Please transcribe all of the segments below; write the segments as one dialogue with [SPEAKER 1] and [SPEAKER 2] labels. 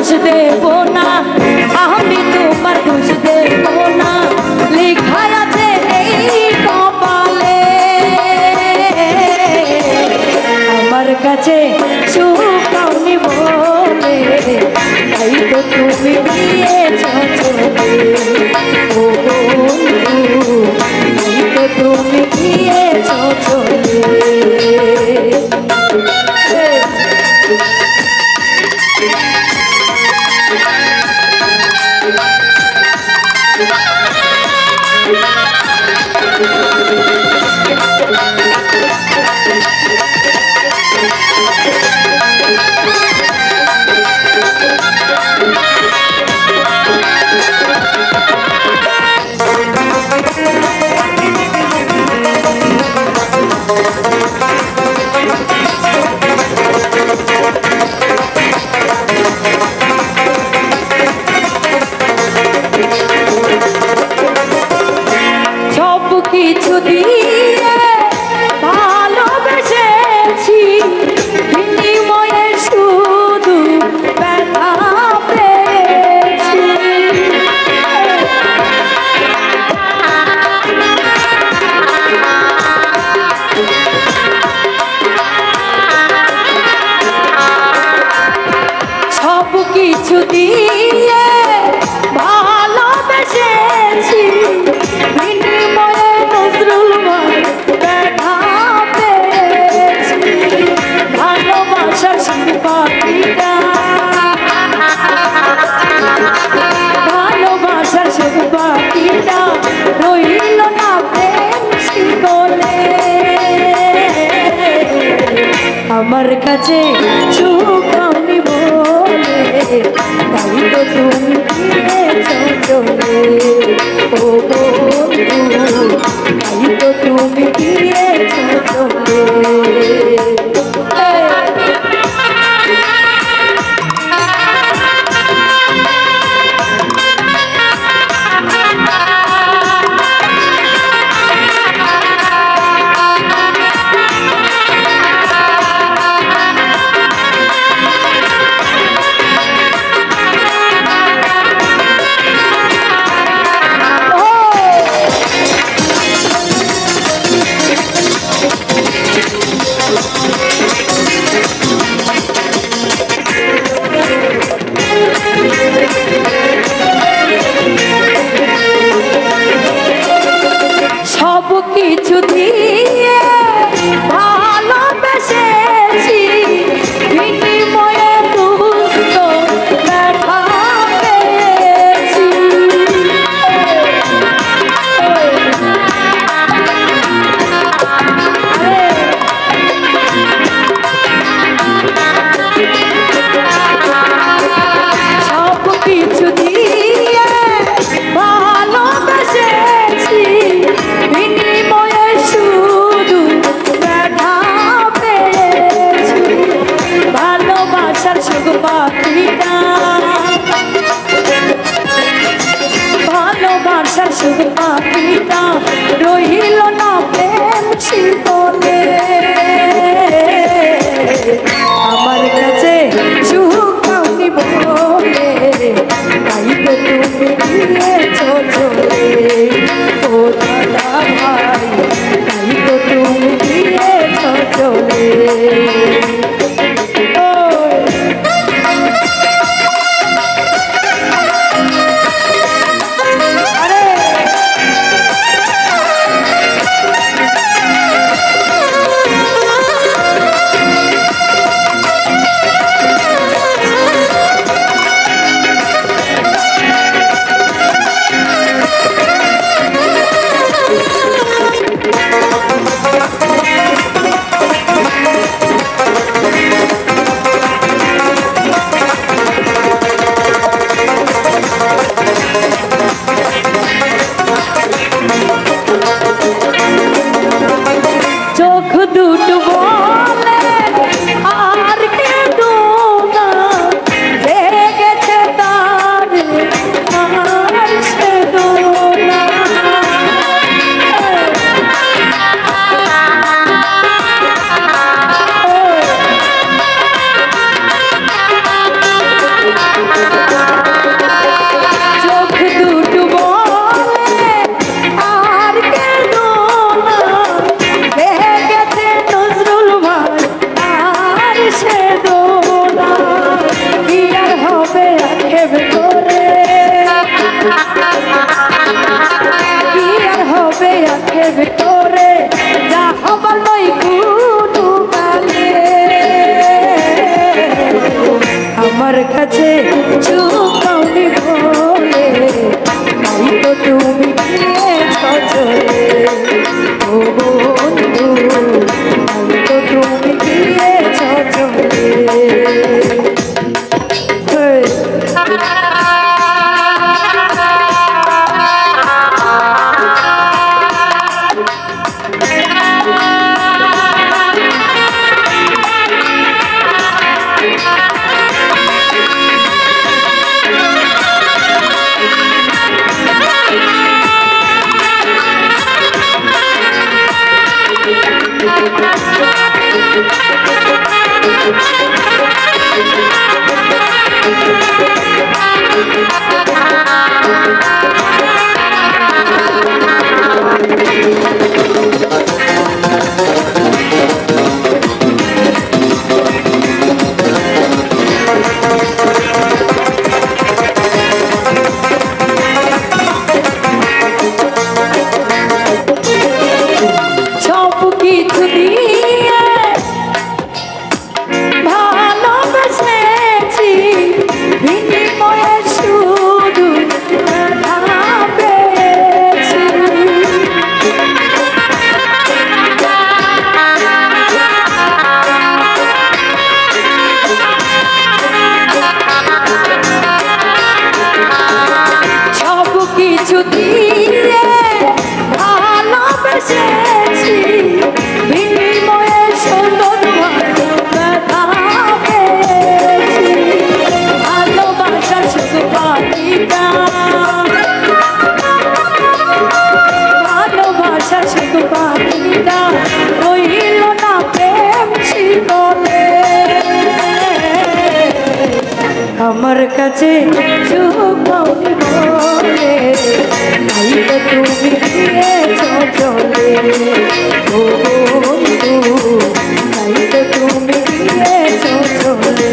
[SPEAKER 1] দোষ দেব না, আমি তোমার দোষ দেব না, লেখা আছে এই কপালে। আমার কাছে সুখ পাওনি বলে তাই তো তুমি দিয়েছ চলে, ও বন্ধু তাই তো তুমি দিয়েছ চলে। কিছু দিয়ে ভালোবেসেছি, বিনিময়ে শুধু ব্যথা পেয়েছি। সব কিছু দিয়ে ভালোবেসেছি, ভালোবাসার সুখ বাকিটা রইল না প্রেম শিকলে। আমার কাছে সুখ পাওনি বলে তাই তো তুমি দিয়েছ চলে, ও বন্ধু তাই তো তুমি দিয়েছ চলে। সব কিছু দিয়ে ভালোবেসেছি, বিনিময়ে দুঃখ ব্যথা পেয়েছি। সব কিছু দিয়ে ভালোবেসেছি, বিনিময়ে শুধু ব্যথা পেয়েছি। ভালোবাসার সুখ পাখিটা, ভালোবাসার সুখ পাখিটা রইল না প্রেম শিকলে। আমার কাছে সুখ পাওনি বলে তাই তো তুমি দিয়েছ চলে, ও দাদা ভাই তাই তো তুমি দিয়েছ চলে। আমার কাছে সুখ পাওনি বলে তাই তো তুমি গিয়েছ চলে ও বন্ধু তাই তো তুমি গিয়েছ চলে আমার কাছে সুখ পাওনি বলে তাই তো তুমি গিয়েছ চলে ও বন্ধু তাই তো তুমি গিয়েছ চলে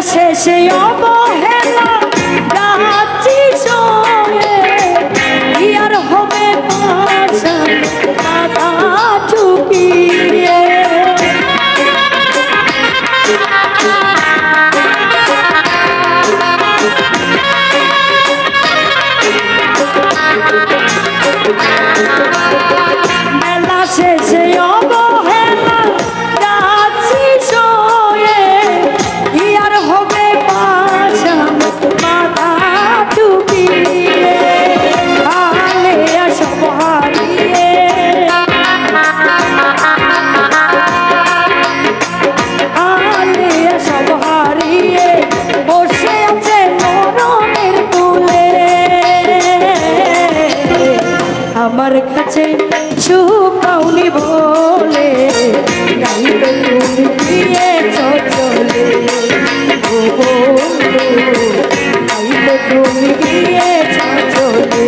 [SPEAKER 1] শেষে অবহেলা যাচ্ছি সয়ে কি আর হবে পাশা মাথা ঝুঁকিয়ে মেলা শেষে অবহেলা যাচ্ছি সয়ে কি আর হবে পাশা মাথা টুপিয়ে আলে সব হারিয়ে আলে সব হারিয়ে বসে আছে মরণের কুলে আমার কাছে সুখ পাওনি বলে তাই তো তুমি গিয়েছ চলে ও বন্ধু তাই তো তুমি গিয়েছ চলে